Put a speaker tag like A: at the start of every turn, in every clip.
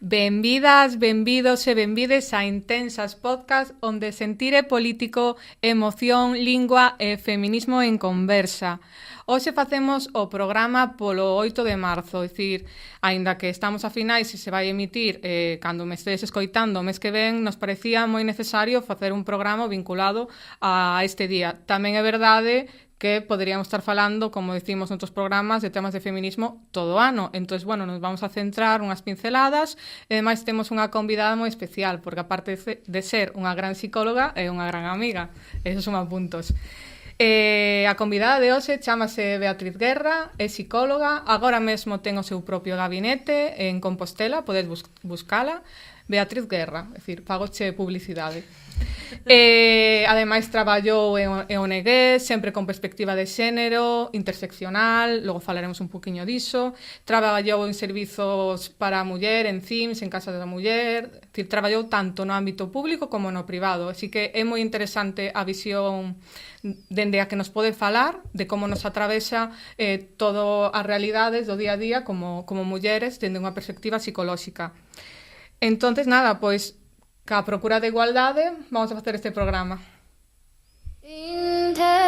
A: Benvidas, benvidos e benvides a Intensas Podcast, onde sentir é político, emoción, lingua e feminismo en conversa. Hoxe facemos o programa polo 8 de marzo, é dicir, aínda que estamos a finais e se vai emitir cando me estedes escoitando o mes que ven, nos parecía moi necesario facer un programa vinculado a este día. Tamén é verdade que poderíamos estar falando, como decimos noutros programas, de temas de feminismo todo o ano. Entón, bueno, nos vamos a centrar unhas pinceladas e, ademais, temos unha convidada moi especial, porque, aparte de ser unha gran psicóloga, é unha gran amiga. Esos son puntos. A convidada de hoxe chamase Beatriz Guerra, é psicóloga, agora mesmo ten o seu propio gabinete en Compostela, podes buscala. Beatriz Guerra, é dicir, fagoche publicidade. Ademais traballou en ONG, sempre con perspectiva de xénero, interseccional, logo falaremos un poquinho diso. Traballou en servizos para a muller, en CIMS, en Casa da Muller, é dicir, traballou tanto no ámbito público como no privado, así que é moi interesante a visión dende a que nos pode falar de como nos atravesa todo as realidades do día a día como mulleres dende unha perspectiva psicolóxica. Entonces, nada, pois, ca procura de igualdade, vamos a facer este programa. Intensas.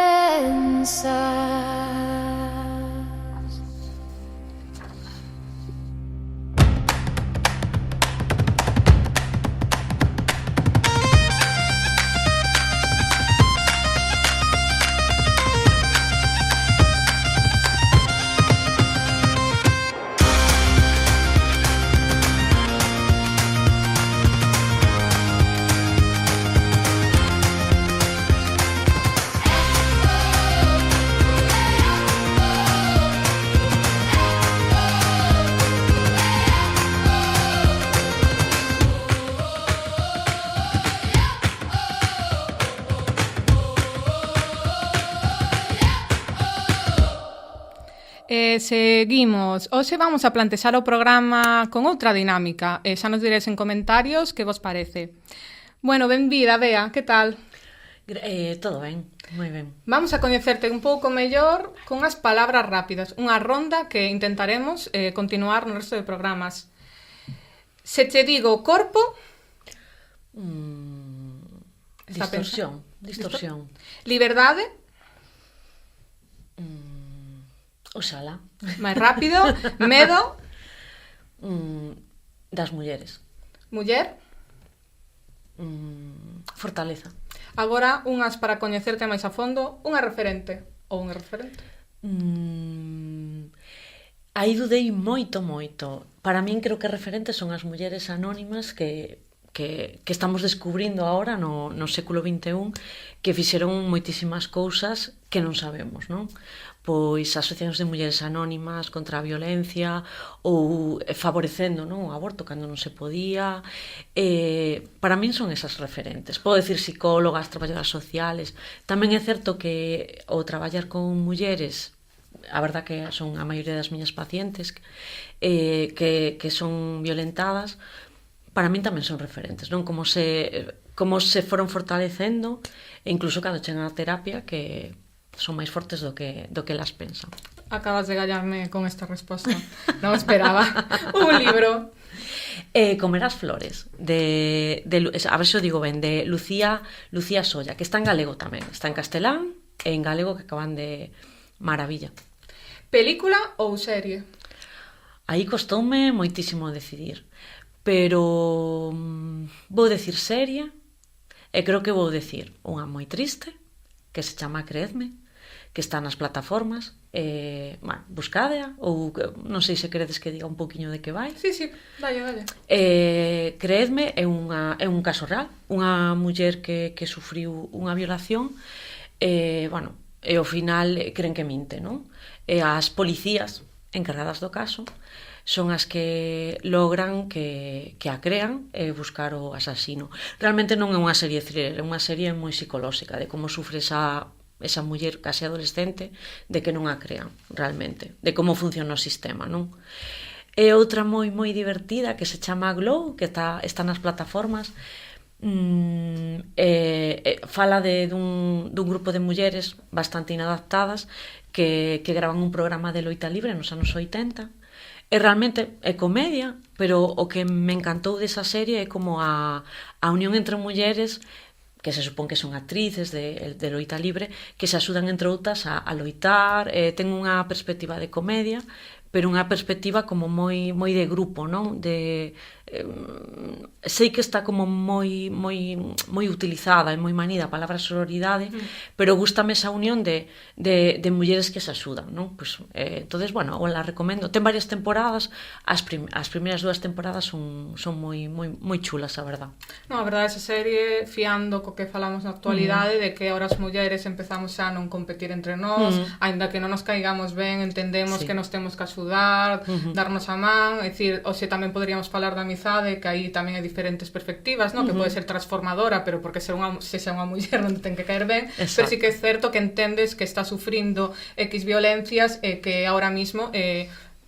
A: Seguimos. Hoxe vamos a plantexar o programa con outra dinámica. Xa nos diréis en comentarios que vos parece. Bueno, benvida, Bea, que tal?
B: Todo ben, moi ben.
A: Vamos a coñecerte un pouco mellor con unhas palabras rápidas. Unha ronda que intentaremos continuar no resto de programas. Se te digo corpo...
B: Distorsión.
A: Liberdade...
B: Oxalá.
A: Máis rápido. Medo.
B: Das mulleres.
A: Muller.
B: Fortaleza.
A: Agora, unhas para coñecerte máis a fondo. Unha referente. Ou un referente.
B: Aí dudei moito. Para min creo que referentes son as mulleres anónimas que estamos descubrindo agora no século XXI, que fixeron moitísimas cousas que non sabemos, non? Pois asociacións de mulleres anónimas contra a violencia ou favorecendo, non, o aborto cando non se podía. Para min son esas referentes. Podo decir psicólogas, traballadoras sociales. Tamén é certo que o traballar con mulleres, a verdad que son a maioría das miñas pacientes que son violentadas, para min tamén son referentes, non? Como se foron fortalecendo, e incluso cando chegan a terapia, que son máis fortes do que elas pensan.
A: Acabas de gallarme con esta resposta. Non esperaba. Un libro.
B: Comer as flores, a ver se o digo ben, de Lucía Solla, que está en galego tamén. Está en castelán e en galego, que acaban de maravilla.
A: Película ou serie?
B: Aí costoume moitísimo decidir. Pero vou decir serie, e creo que vou decir unha moi triste, que se chama Creedme, que está nas plataformas, buscádea, ou non sei se queredes que diga un poquinho de que vai.
A: Sí, dalle.
B: Creedme é un caso real, unha muller que sufriu unha violación, e ao final creen que minte, non? E as policías encargadas do caso son as que logran que a crean e buscar o asasino. Realmente non é unha serie thriller, é unha serie moi psicolóxica de como sufre esa muller case adolescente, de que non a crean realmente, de como funciona o sistema, non? E outra moi divertida que se chama Glow, que está nas plataformas, fala dun grupo de mulleres bastante inadaptadas que graban un programa de loita libre nos anos 80 realmente é comedia, pero o que me encantou desa serie é como a unión entre mulleres que se supón que son actrices de loita libre, que se axudan entre outras a loitar, ten unha perspectiva de comedia, pero unha perspectiva como moi de grupo, non? Sei que está como moi utilizada e moi manida a palabra sororidade, pero gústame esa unión de mulleres que se axudan, non? Pues, entonces, bueno, la recomendo. Ten varias temporadas, as primeiras 2 temporadas son moi chulas, a verdad.
A: No, a verdade, esa serie, fiando co que falamos na actualidade, de que ahora as mulleres empezamos xa a non competir entre nós, aínda que non nos caigamos ben, entendemos que nos temos que axudar, darnos a man, é dicir, hoxe tamén poderíamos falar da amizade, que aí tamén hai diferentes perspectivas, non? Que pode ser transformadora, pero porque sexa unha muller non ten que caer ben, pero sí que é certo que entendes que está sufrindo X violencias e que ahora mismo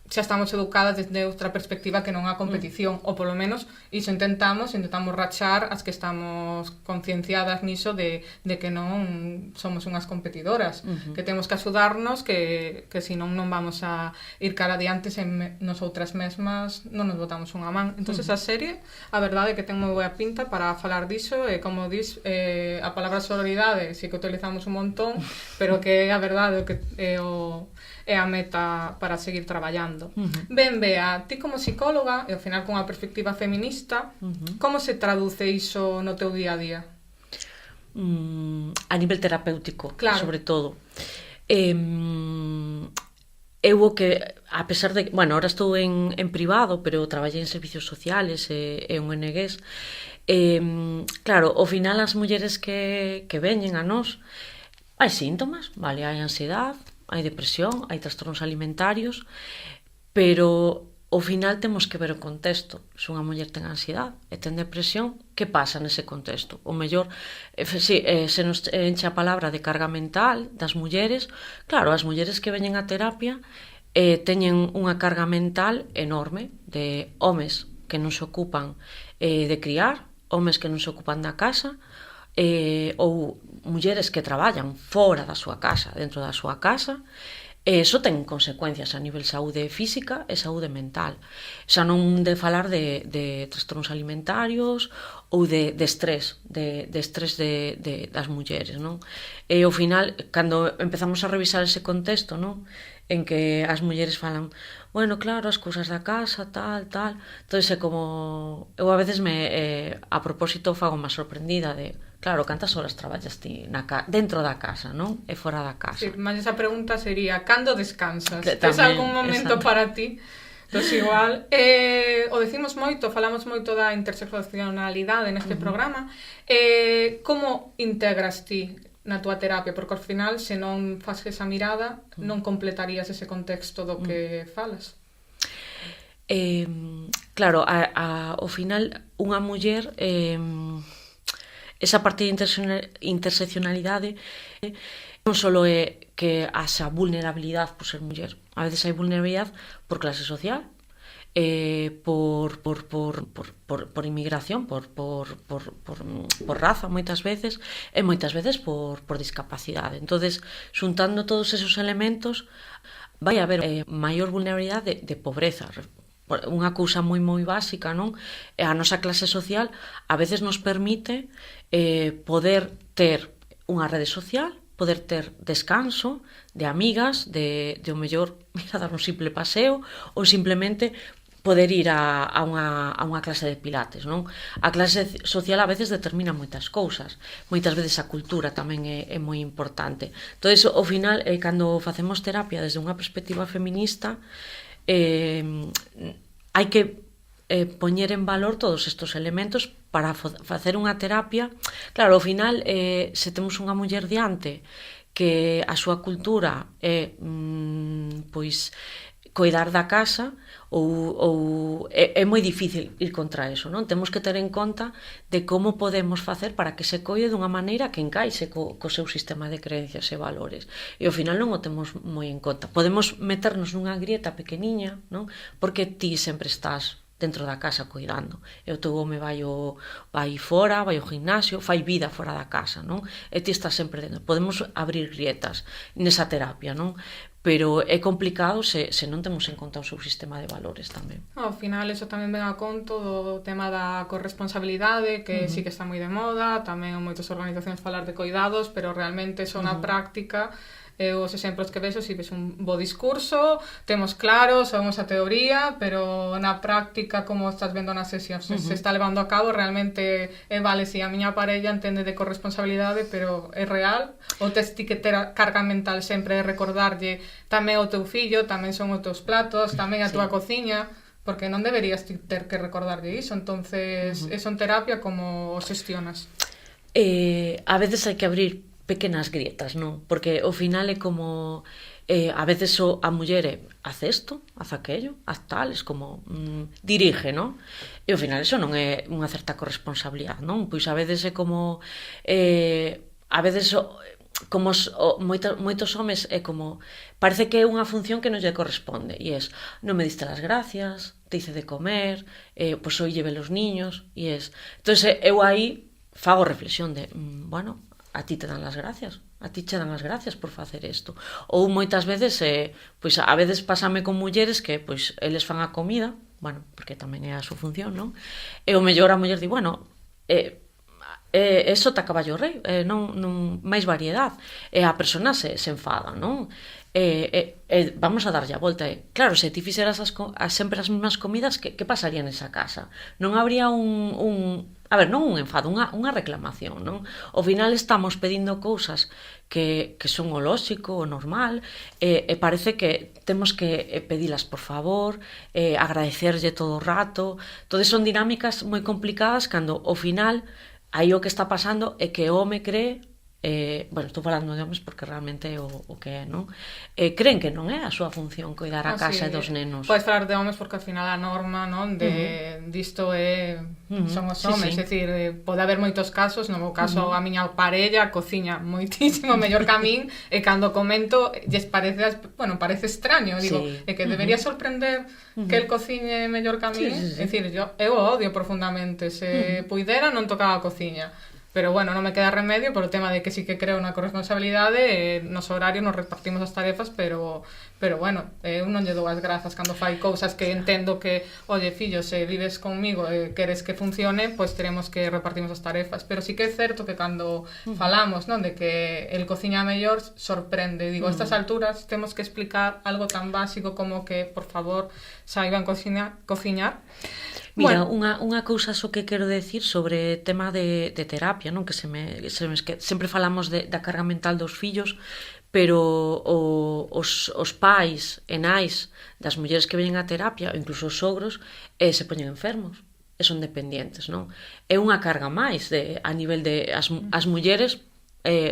A: xa estamos educadas desde outra perspectiva que non a competición, ou polo menos iso intentamos rachar as que estamos concienciadas niso de que non somos unhas competidoras, que temos que axudarnos, que senón non vamos a ir cara adiante se nosotras mesmas non nos botamos unha man. Entón, esa serie, a verdade é que ten moi boa pinta para falar diso, e como dis, a palabra sororidade sí que utilizamos un montón, pero que a verdade é a meta para seguir traballando. Ben, Bea, ti como psicóloga, e ao final con a perspectiva feminista, como se traduce iso no teu día a día?
B: A nivel terapéutico,
A: claro,
B: sobre todo. Eu o que, a pesar de... Bueno, ahora estou en privado, pero traballei en servicios sociales e en ONGs. Claro, ao final as mulleres que veñen a nós, hai síntomas, vale, hai ansiedade, hai depresión, hai trastornos alimentarios, pero ao final temos que ver o contexto. Se unha muller ten ansiedade e ten depresión, que pasa nese contexto? O mellor, se nos enche a palabra de carga mental das mulleres, claro, as mulleres que veñen a terapia teñen unha carga mental enorme de homes que non se ocupan de criar, homes que non se ocupan da casa, ou mulleres que traballan fora da súa casa, dentro da súa casa, e iso ten consecuencias a nivel saúde física e saúde mental. Xa non de falar de trastornos alimentarios ou de estrés, de estrés das mulleres, non? E ao final, cando empezamos a revisar ese contexto, non? En que as mulleres falan, bueno, claro, as cousas da casa, tal. Entón, é como... Eu a veces a propósito fago má sorprendida de... Claro, cantas horas traballas ti dentro da casa, non? E fora da casa.
A: Sí, mas esa pregunta sería, cando descansas? Tes algún momento para ti? Entón, igual, o decimos moito, falamos moito da interseccionalidade neste programa. Como integras ti na túa terapia? Porque ao final, se non fas esa mirada, non completarías ese contexto do que falas.
B: Claro, ao final, unha muller... Esa parte de interseccionalidade non só é que haxa vulnerabilidade por ser muller. A veces hai vulnerabilidade por clase social, por inmigración, por raza moitas veces, e moitas veces por discapacidade. Entonces, xuntando todos esos elementos, vai haber maior vulnerabilidade de pobreza. Unha cousa moi básica, non? A nosa clase social a veces nos permite poder ter unha rede social, poder ter descanso de amigas, de o mellor ir a dar un simple paseo, ou simplemente poder ir a unha clase de pilates, non? A clase social a veces determina moitas cousas, moitas veces a cultura tamén é moi importante. Entón, ao final, cando facemos terapia desde unha perspectiva feminista, hai que poñer en valor todos estes elementos para facer unha terapia. Claro, ao final, se temos unha muller diante que a súa cultura é pois coidar da casa, ou é moi difícil ir contra eso, non? Temos que ter en conta de como podemos facer para que se coide dunha maneira que encaixe co seu sistema de creencias e valores. E ao final non o temos moi en conta. Podemos meternos nunha grieta pequeniña, non? Porque ti sempre estás dentro da casa cuidando. E o teu home vai fora, vai ao gimnasio, fai vida fora da casa, non? E ti estás sempre dentro. Podemos abrir grietas nesa terapia, non? pero é complicado se non temos en conta o seu sistema de valores tamén.
A: Ao final, eso tamén ven a conto do tema da corresponsabilidade, que sí que está moi de moda, tamén en moitas organizacións falar de cuidados, pero realmente son na práctica. Os exemplos que vexo, si ves un bo discurso, temos claro, sabemos a teoría, pero na práctica, como estás vendo nas sesións, se está levando a cabo, realmente vale, si a miña parella entende de corresponsabilidade, pero é real, ou tes ti que ter a carga mental sempre de recordarlle tamén ao teu fillo, tamén son os teus platos, tamén a túa cociña, porque non deberías ter que recordarlle iso. Entonces, eso en terapia, como o xestionas?
B: A veces hai que abrir pequenas grietas, non? Porque ao final é como a veces a muller hace isto, hace aquello, haz tal, es como dirige, non? E ao final eso non é unha certa corresponsabilidade, non? Pois a veces é como a veces como moitos homes é como parece que é unha función que non lle corresponde e es, non me diste las gracias, te hice de comer, pois hoy lleve los niños e es, entonces eu aí fago reflexión de, bueno, a ti te dan las gracias, a ti che dan as gracias por facer isto. Ou moitas veces, pois a veces pásame con mulleres que pois eles fan a comida, bueno, porque tamén é a súa función, non? E o mellor a muller di, bueno, eso te caballo rei, non máis variedade. E a persona se enfada, non? Vamos a darlle a volta. Claro, se ti fixeras sempre as mesmas comidas, que pasaría nesa casa? Non habría a ver, non un enfado, unha reclamación, non? Ao final estamos pedindo cousas que son o lóxico, o normal, e parece que temos que pedilas por favor, agradecerlle todo o rato. Todas son dinámicas moi complicadas cando ao final aí o que está pasando é que o home cree, bueno, estou falando de homes porque realmente é o que é, non? Creen que non é a súa función coidar a casa e dos nenos.
A: Podes falar de homes porque ao final a norma, non, disto son os homes, é dicir, pode haber moitos casos, no meu caso a miña parella cociña moitísimo mellor que a min, e cando comento lles parece, bueno, parece extraño, digo, é que debería sorprender que el cociñe mellor que a min, é dicir, eu o odio profundamente, se puidera non tocaba a cociña. Pero bueno, non me queda remedio por o tema de que sí que creo na corresponsabilidade, nos horarios nos repartimos as tarefas, pero bueno, eu non lle dou as grazas cando fai cousas que entendo que, oye, fillo, se vives conmigo e queres que funcione, pois teremos que repartimos as tarefas. Pero sí que é certo que cando falamos, non, de que el cociña mellor, sorprende. Digo, a estas alturas temos que explicar algo tan básico como que, por favor, saiban cociñar.
B: Mira, bueno, unha cousa só que quero decir sobre tema de terapia, non? Que sempre falamos da carga mental dos fillos, pero os pais e nais das mulleres que veñen a terapia, ou incluso os sogros, se poñen enfermos, e son dependientes, non? É unha carga máis a nivel de as mulleres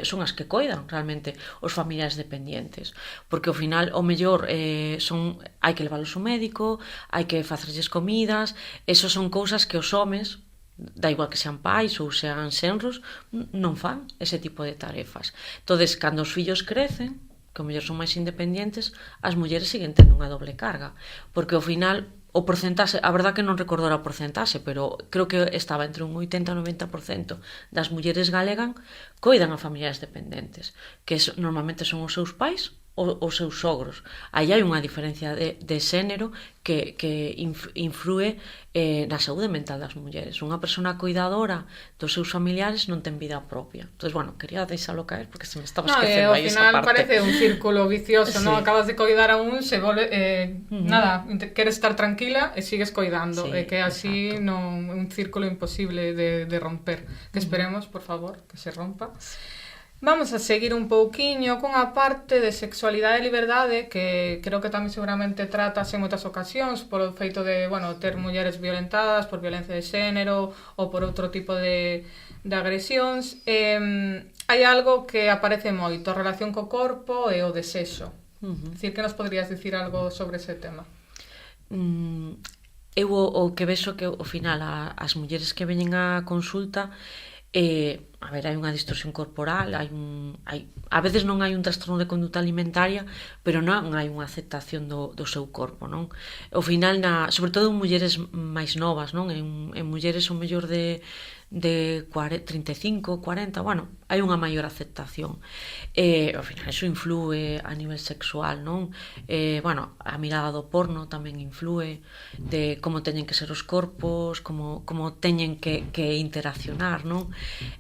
B: son as que coidan realmente os familiares dependientes, porque ao final o mellor hai que leválos ao médico, hai que facerlles comidas, eso son cousas que os homes, da igual que sean pais ou sean xenros, non fan ese tipo de tarefas. Entonces, cando os fillos crecen, que ao mellor son máis independentes, as mulleres siguen tendo unha doble carga, porque ao final o porcentaxe, a verdad que non recordo o porcentaxe, pero creo que estaba entre un 80 e 90% das mulleres galegas coidan a familiares dependentes, que normalmente son os seus pais ou os seus sogros. Aí hai unha diferencia de xénero que influe na saúde mental das mulleres. Unha persona cuidadora dos seus familiares non ten vida propia. Entón, bueno, quería deixalo caer porque se me estaba esquecendo aí esa parte.
A: Ao final parece un círculo vicioso, non? Acabas de coidar a un, se volve, nada, queres estar tranquila e sigues coidando, e que así non un círculo imposible de romper. Que esperemos, por favor, que se rompa. Vamos a seguir un pouquiño cunha parte de sexualidade e liberdade que creo que tamén seguramente tratase en moitas ocasións polo feito de, bueno, ter mulleres violentadas por violencia de xénero ou por outro tipo de agresións. Hai algo que aparece moito, a relación co corpo e o desexo. Dicir, que nos poderías dicir algo sobre ese tema?
B: Eu o que vexo que ao final as mulleres que veñen á consulta a ver, hai unha distorsión corporal, a veces non hai un trastorno de conduta alimentaria, pero non hai unha aceptación do seu corpo, non? Ao final, sobre todo en mulleres máis novas, non? En mulleres o mellor de 35, 40, bueno, hai unha maior aceptación. Ao final, iso influe a nivel sexual, non? Bueno, a mirada do porno tamén influe de como teñen que ser os corpos, como teñen que interaccionar, non?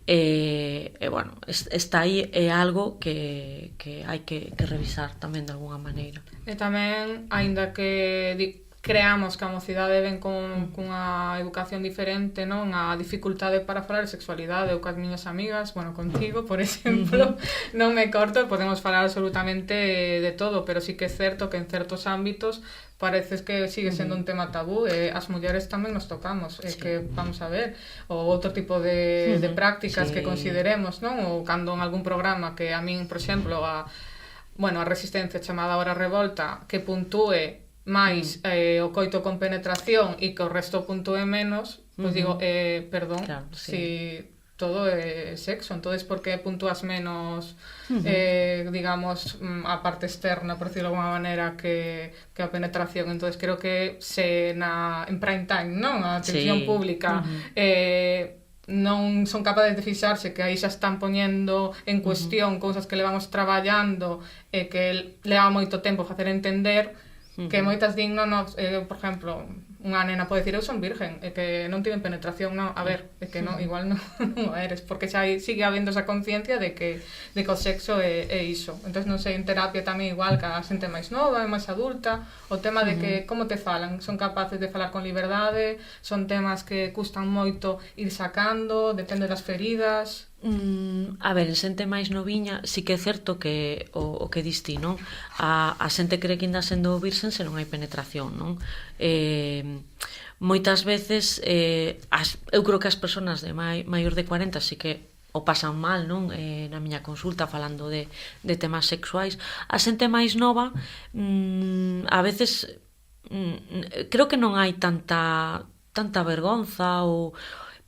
B: Bueno, está aí, é algo que hai que revisar tamén de alguna maneira.
A: E tamén, aínda que creamos que a mocidade ven cunha educación diferente, non? A dificultade para falar de sexualidade, eu cas miñas amigas, bueno, contigo, por exemplo, non me corto, podemos falar absolutamente de todo, pero sí que é certo que en certos ámbitos parece que sigue sendo un tema tabú, e as mulleres tamén nos tocamos, que vamos a ver, ou outro tipo de prácticas que consideremos, non? Ou cando en algún programa que a min, por exemplo, a Resistencia chamada Hora Revolta, que puntúe máis o coito con penetración e que o resto puntúe menos, pois digo, perdón, claro, si todo é sexo, entonces por que puntúas menos digamos, a parte externa, por decirlo de alguma maneira, que a penetración? Entonces creo que en prime time, non? A atención pública non son capaces de fixarse que aí xa están poñendo en cuestión cousas que levamos traballando e que leva moito tempo facer entender, que moitas din, por exemplo, unha nena pode dicir, eu son virgen, e que non tiven penetración, non, a ver, é que non, igual non eres, porque xa sigue habendo esa conciencia de que o sexo é iso. Entón, non sei, en terapia tamén igual, que a xente máis nova, máis adulta, o tema de que como te falan, son capaces de falar con liberdade, son temas que custan moito ir sacando, depende das feridas.
B: A ver, en xente máis noviña sí que é certo que o que dis ti, non? A xente cree que ainda sendo virxen se non hai penetración, non? Moitas veces eu creo que as persoas de maior de 40 sí que o pasan mal, non? Na miña consulta falando de temas sexuais. A xente máis nova a veces creo que non hai tanta vergonza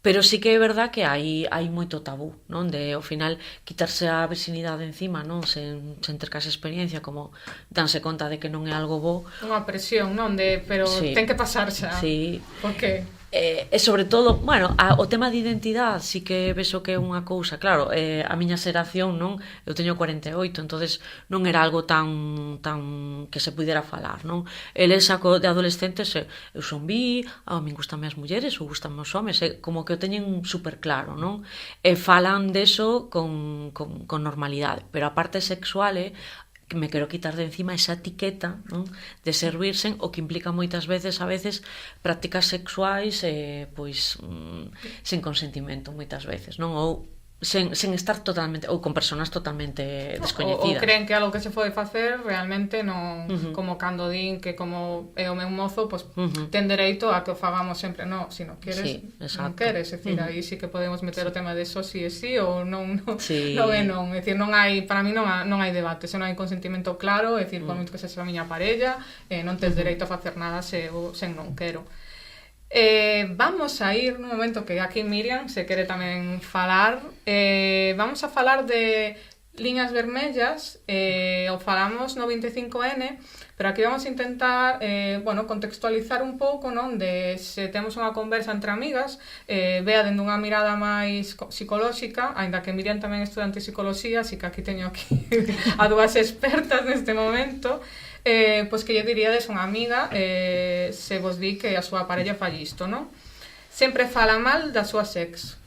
B: pero sí que é verdad que hai moito tabú, non? De, ao final, quitarse a virxinidade encima, non? Sen ter case experiencia, como danse conta de que non é algo bo.
A: Unha presión, non? Pero ten que pasar xa.
B: Sí.
A: Por que?
B: E sobre todo, bueno, o tema de identidade sí que vexo que é unha cousa, claro, a miña xeración, non? Eu teño 48, entonces non era algo tan que se pudera falar, non? Eles de adolescentes, eu son bi, a min gustan as mulleres, ou gustan os homes, como que o teñen super claro, non? E falan deso con normalidade, pero a parte sexual que me quero quitar de encima esa etiqueta, non? De ser virxen, o que implica moitas veces prácticas sexuais pois sen consentimento moitas veces, non? Ou sen estar totalmente, ou con persoas totalmente descoñecidas.
A: Ou creen que algo que se pode facer realmente non, como cando din que como é o meu mozo, pois ten dereito a que o fagamos sempre, non, se non queres, non queres, é dicir, aí sí que podemos meter o tema de eso si é si ou non é non, é dicir, non hai, para mí non hai debate, se non hai consentimento claro, é dicir, por moito que sexa a miña parella, non tes dereito a facer nada sen non quero. Vamos a ir nun momento que aquí Miriam se quere tamén falar, vamos a falar de liñas vermellas, o falamos no 25N, pero aquí vamos a intentar contextualizar un pouco, non, de se temos unha conversa entre amigas, vea dende unha mirada máis psicolóxica, aínda que Miriam tamén é estudante de psicoloxía, así que aquí teño a dúas expertas neste momento. Pois que lle diríades unha amiga se vos di que a súa parella fai isto, non? Sempre fala mal da súa sex.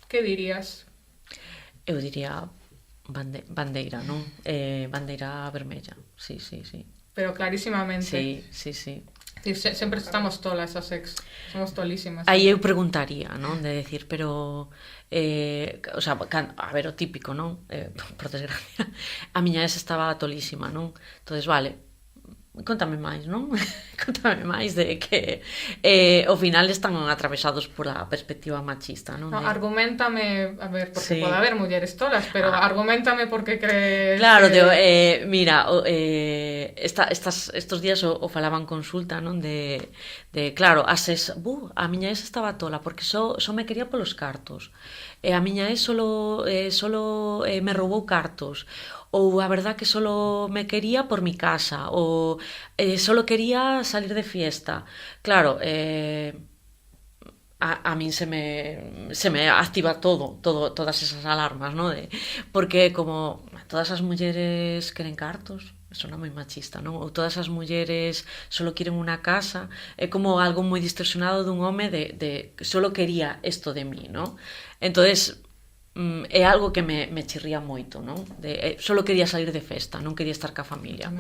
A: Que dirías?
B: Eu diría bandeira, non? Bandeira vermella, sí.
A: Pero clarísimamente.
B: Sí.
A: Sempre estamos tolas a sex, somos tolísimas.
B: Aí eu preguntaría, non? De decir, pero o sea, a ver, o típico, non? Por desgracia, a miña estaba tolísima, non? Entonces, vale, Contame máis, non? Contame máis de que ao final están atravesados por a perspectiva machista, non?
A: No, argumentame, a ver, porque
B: Sí.
A: pode haber mulleres tolas, pero argumentame por que crees
B: Claro,
A: que...
B: mira, estos días o falaban consulta, non? De claro, a miña ex estaba tola porque só me quería polos cartos. A miña ex solo me roubou cartos. Ou a verdad que solo me quería por mi casa, ou solo quería salir de fiesta. Claro, a min se me activa todas esas alarmas, ¿no? Porque como todas as mulleres queren cartos, sona moi machista, non? Ou todas as mulleres solo queren unha casa, é como algo moi distorsionado dun home de solo quería isto de mí, non? Entonces, é algo que me chirría moito, non? Solo quería salir de festa, non quería estar ca familia.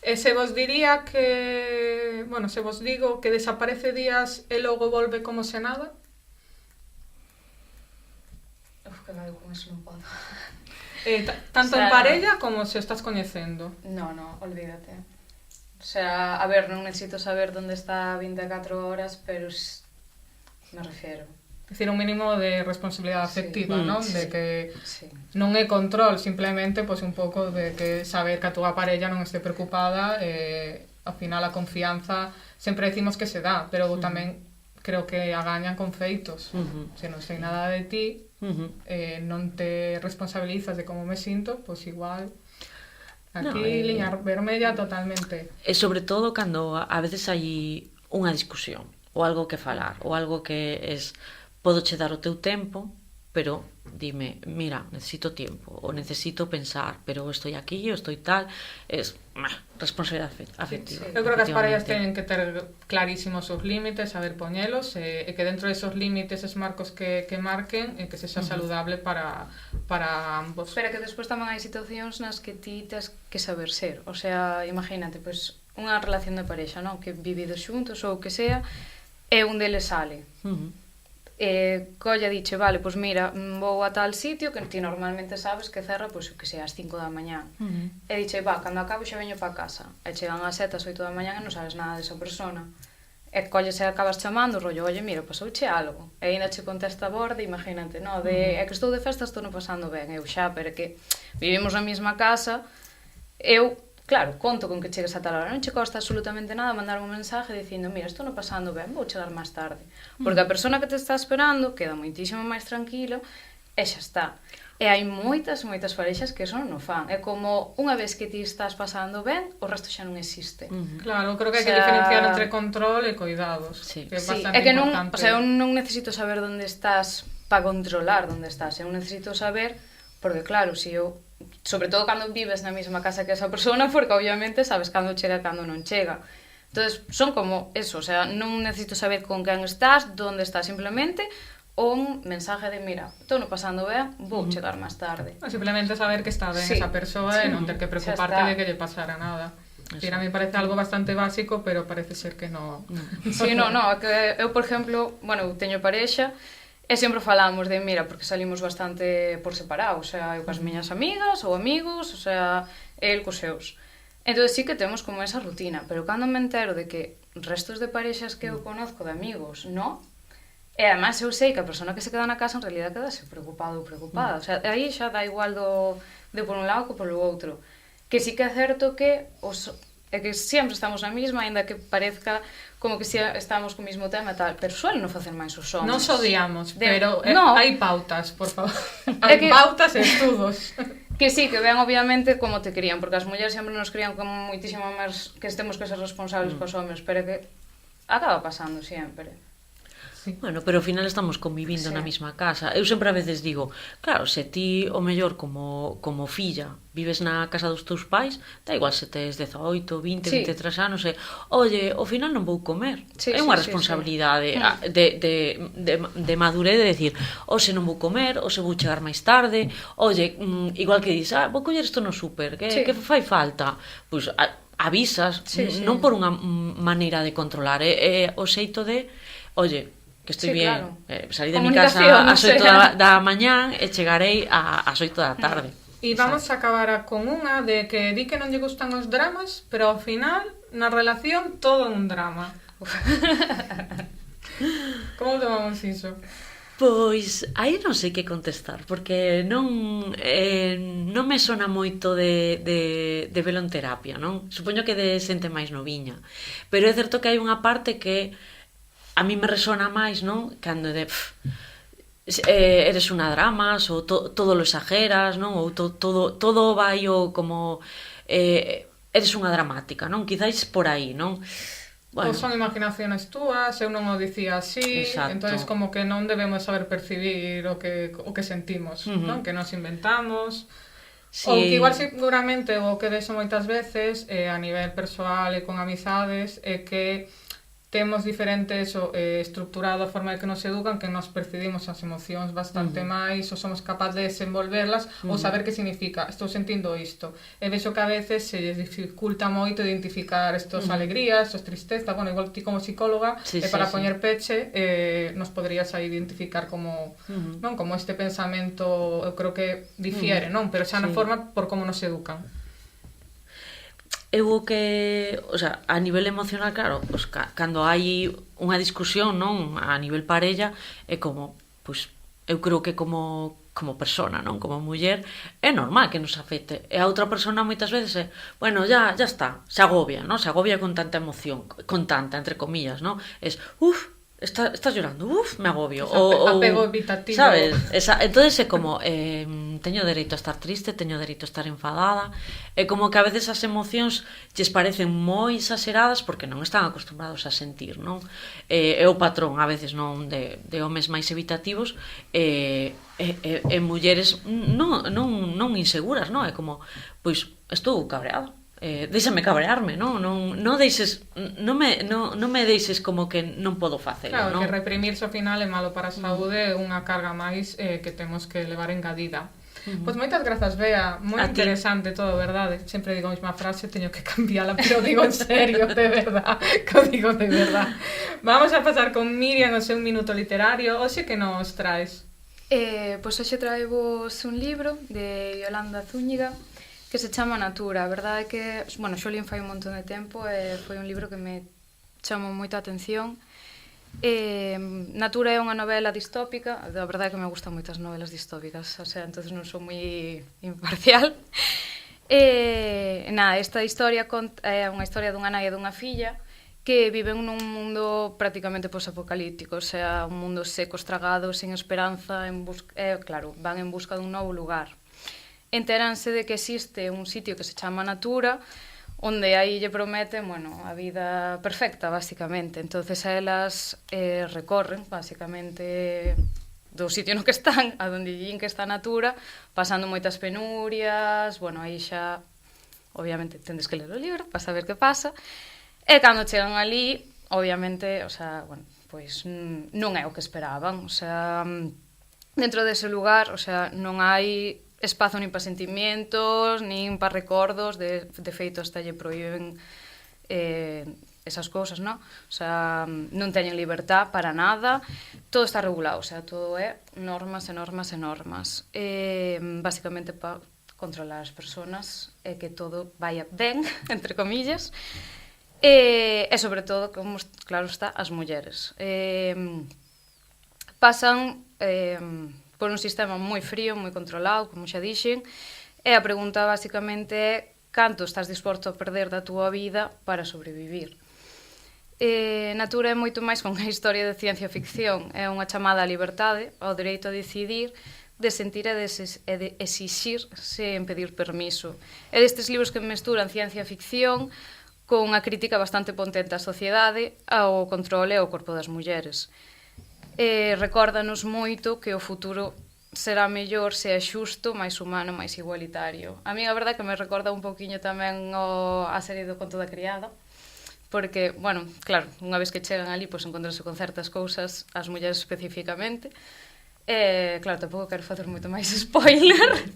A: E se vos diría que... Bueno, se vos digo que desaparece días e logo volve como se nada?
C: Que gallo con eso non podo.
A: Tanto
C: O sea,
A: en parella como se estás coñecendo.
C: No, olvídate. O sea, a ver, non necesito saber onde está 24 horas, pero me refiero.
A: Es decir, un mínimo de responsabilidade afectiva,
C: Sí.
A: non?
C: Sí.
A: De que
C: Sí.
A: non é control, simplemente pois un pouco de que saber que a túa parella non este preocupada, ao final a confianza sempre decimos que se dá, pero tamén creo que a gañan con feitos. Se non sei nada de ti, non te responsabilizas de como me sinto, pois igual aquí liña vermella totalmente.
B: E sobre todo cando a veces hai unha discusión ou algo que falar ou algo que podo che dar o teu tempo, pero dime, mira, necesito tempo ou necesito pensar, pero estoy aquí, eu estoy tal, responsabilidade afectiva.
A: Eu creo que as parellas teñen que ter clarísimos os límites, saber poñelos, e que dentro desos límites, esos marcos que marquen, e que sexa saludable para ambos.
C: Pero que despois tamén hai situacións nas que ti tes que saber ser. O sea, imagínate, pois, unha relación de parexa, non? Que vivido xuntos ou o que sea, e un deles sale. Colla diche, vale, pois mira, vou a tal sitio que ti normalmente sabes que cerra, pois que sea ás 5 da mañá. E diche, cando acabo xa veño pa casa. E chegan ás 7, ás 8 da mañá e non sabes nada desa persona. E colles e acabas chamando, rollo, oye, mira, pasouche algo. E ainda che contesta a borde, imagínate, no? É que estou de festa, estou non pasando ben. Eu xa, pero que vivimos na mesma casa, eu... Claro, conto con que chegues a tal hora, non che costa absolutamente nada mandar un mensaje dicindo, mira, estou non pasando ben, vou chegar máis tarde. Porque a persona que te está esperando queda moitísimo máis tranquilo e xa está. E hai moitas parexas que eso non o fan. É como unha vez que ti estás pasando ben, o resto xa non existe.
A: Claro, creo que hai que diferenciar entre control e cuidados.
B: Sí.
A: Que é
C: Sí,
A: bastante
C: é que non,
A: importante.
C: o sea, eu non necesito saber onde estás para controlar onde estás. Eu necesito saber, porque claro, se eu sobre todo cando vives na mesma casa que esa persona, porque obviamente sabes cando chega e cando non chega. Entonces, son como eso, o sea, non necesito saber con quen estás, donde estás, simplemente un mensaje de, mira, estou non pasando ben, vou chegar máis tarde.
A: Simplemente saber que está ben esa persoa e non ter que preocuparte de que lle pasara nada. A mí parece algo bastante básico, pero parece ser que non.
C: Sí, non, que eu, por exemplo, bueno, eu teño parexa, e sempre falamos de, mira, porque salimos bastante por separado, o sea, eu coas miñas amigas ou amigos, o sea, el cos seus. Entón, sí que temos como esa rutina, pero cando me entero de que restos de parexas que eu conozco de amigos, non? E además eu sei que a persona que se queda na casa en realidad quedase preocupado ou preocupada, o sea, aí xa dá igual de por un lado que polo outro. Que sí que é certo que é que sempre estamos na mesma, ainda que parezca como que si estamos co mesmo tema e tal, pero suelen non facer máis os homes.
A: Nos odiamos, pero hai pautas, por favor. Hai pautas e estudos.
C: Que sí, que ven obviamente como te crían, porque as mulleres sempre nos crían como moitísimo máis que estemos que ser responsables cos homes, pero que acaba pasando sempre.
B: Bueno, pero ao final estamos convivindo na mesma casa. Eu sempre a veces digo, claro, se ti o mellor como filla vives na casa dos teus pais, da igual se tes 18, 20, 23 anos, oye, ao final non vou comer. É unha responsabilidade de madurez de decir, ou se non vou comer, ou se vou chegar máis tarde, oye, igual que dis, vou coller isto no súper, que fai falta? Pois avisas, non por unha maneira de controlar, é o xeito de, oye, que estoy bien,
C: claro.
B: Salí de mi casa ás 8 da mañán e chegarei ás 8 da tarde.
A: E vamos a acabar con unha de que di que non lle gustan os dramas, pero ao final, na relación, todo é un drama. Como tomamos iso?
B: Pois, aí non sei que contestar, porque non me sona moito de velo en terapia, non? Supoño que de xente máis noviña. Pero é certo que hai unha parte que a mí me resona máis, non? Cando eres unha dramas, ou todo lo exageras, non? Ou todo vai o como... eres unha dramática, non? Quizáis por aí, non?
A: Bueno. Ou son imaginaciones túas, eu non o dicía así, entonces como que non debemos saber percibir o que sentimos, non? Que nos inventamos. Sí. Ou que igual seguramente o que deixo moitas veces a nivel persoal e con amizades é que temos diferentes estructurado a forma de que nos educan, que nos percibimos as emocións bastante máis, ou somos capaces de desenvolverlas, ou saber que significa, estou sentindo isto. E vexo que a veces se lles dificulta moito identificar estos alegrías, estos tristezas, bueno, igual ti como psicóloga, para poñer peche, nos podrías aí identificar como, non? Como este pensamento, eu creo que difiere, non? Pero xa na forma por como nos educan.
B: Eu o que, o sea, a nivel emocional, claro, pues, cando hai unha discusión, non, a nivel parella, é como, pois, eu creo que como persona, non, como muller, é normal que nos afecte. E a outra persona moitas veces é, bueno, ya está, se agobia, non? Se agobia con tanta emoción, con tanta, entre comillas, non? Es, estás llorando, me agobio.
A: Apego evitativo.
B: Sabes? Entonces é como, teño dereito a estar triste, teño dereito a estar enfadada. É como que a veces as emocións lles parecen moi exageradas porque non están acostumbrados a sentir, non? É o patrón, a veces, non, de homes máis evitativos e mulleres non inseguras, non? É como, pois, estou cabreada. Déixame cabrearme, non me deixes como que non podo facelo,
A: claro,
B: non?
A: Que reprimirse ao final é malo para a saúde, é unha carga máis que temos que levar engadida. Pois moitas grazas, Bea, moi interesante todo, verdade? Sempre digo a mesma frase, teño que cambiala, pero digo en serio, de verdad, que digo de verdad. Vamos a pasar con Miriam o seu minuto literario. Oxe, que nos traes?
C: Pois hoxe traevos un libro de Yolanda Zúñiga que se chama Natura. A verdade é que, bueno, xo lín fai un montón de tempo e foi un libro que me chamou moita atención. Natura é unha novela distópica, a verdade é que me gustan moitas novelas distópicas, o sea, entonces non sou moi imparcial. Esta historia é unha historia dunha nai e dunha filla que viven nun mundo prácticamente posapocalíptico, o sea, un mundo seco, estragado, sin esperanza, claro, van en busca dun novo lugar. Enteranse de que existe un sitio que se chama Natura, onde aí lle prometen, bueno, a vida perfecta, basicamente. Entonces elas recorren, basicamente, do sitio no que están, a donde din que está Natura, pasando moitas penurias, bueno, aí xa, obviamente, tendes que ler o libro para saber que pasa, e cando chegan ali, obviamente, o sea, bueno, pois non é o que esperaban, o sea, dentro dese lugar, o sea, non hai espazo nin para sentimientos, nin para recordos, de feito hasta lle prohíben esas cousas, non? O sea, non teñen libertad para nada, todo está regulado, o sea, todo é normas e normas e normas. Basicamente para controlar as persoas e que todo vaya ben, entre comillas, e sobre todo, como claro está, as mulleres. Pasan por un sistema moi frío, moi controlado, como xa dixen, e a pregunta basicamente é canto estás disposto a perder da túa vida para sobrevivir. Natura é moito máis con unha historia de ciencia ficción, é unha chamada á liberdade, ao dereito a decidir, de sentir e de exixir sen pedir permiso. É destes libros que mesturan ciencia ficción con unha crítica bastante potente á sociedade, ao controle e ao corpo das mulleres. Recórdanos moito que o futuro será mellor se é xusto, máis humano, máis igualitario. A mí a verdade que me recorda un pouquiño tamén a serie do Conto da Criada, porque, bueno, claro, unha vez que chegan ali, pois encontranse con certas cousas, as mulleres especificamente, claro, tampouco quero facer moito máis spoiler,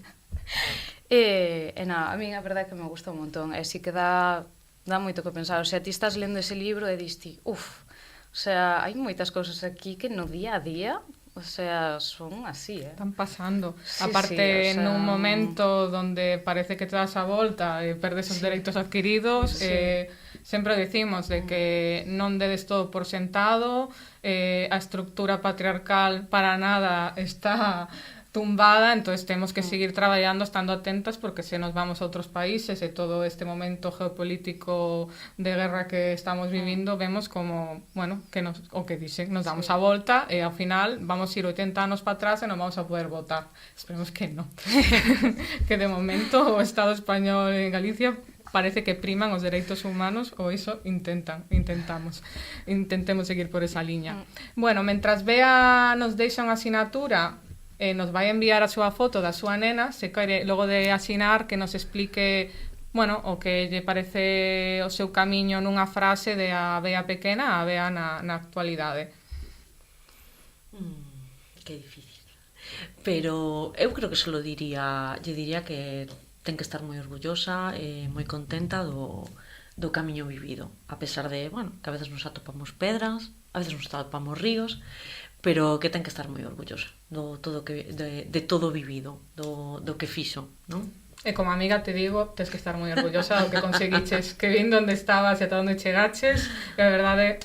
C: a mí a verdade que me gusta un montón, e si que dá moito que pensar, o sea, ti estás lendo ese libro e diste, o sea, hai moitas cousas aquí que no día a día O sea, son así,
A: Están pasando.
C: Sí,
A: Aparte,
C: sí, o sea,
A: nun momento donde parece que te das a volta e perdes os dereitos adquiridos,
C: Sí.
A: sempre decimos de que non dedes todo por sentado, a estructura patriarcal para nada está tumbada, entonces temos que seguir traballando, estando atentas, porque se nos vamos a outros países e todo este momento geopolítico de guerra que estamos vivindo, vemos como, bueno, que nos, o que dicen, nos damos
C: Sí.
A: a volta e ao final vamos ir 80 anos para atrás e non vamos a poder votar. Esperemos que non. Que de momento o Estado español en Galicia parece que priman os dereitos humanos, ou iso intentemos seguir por esa liña. Bueno, mentras Bea nos deixa unha asinatura, nos vai enviar a súa foto da súa nena, se quere logo de asinar que nos explique, bueno, o que lle parece o seu camiño nunha frase de a Bea pequena a Bea na actualidade.
B: Que difícil. Pero eu creo que lle diría que ten que estar moi orgullosa e moi contenta do camiño vivido, a pesar de, bueno, que a veces nos atopamos pedras, a veces nos atopamos ríos, pero que ten que estar moi orgullosa de todo vivido, do que fixo, non?
A: E como amiga te digo, tens que estar moi orgullosa do que conseguiches, que vin onde estabas e ata onde chegaches, que a verdade,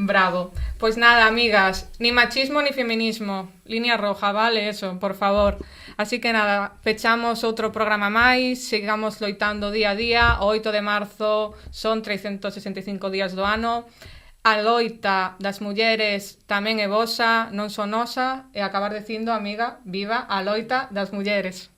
A: bravo. Pois nada, amigas, ni machismo ni feminismo, línea roja, vale, eso, por favor. Así que nada, pechamos outro programa máis, sigamos loitando día a día, o 8 de marzo son 365 días do ano, a loita das mulleres tamén é vosa, non son nosa, e acabar dicindo, amiga, viva a loita das mulleres.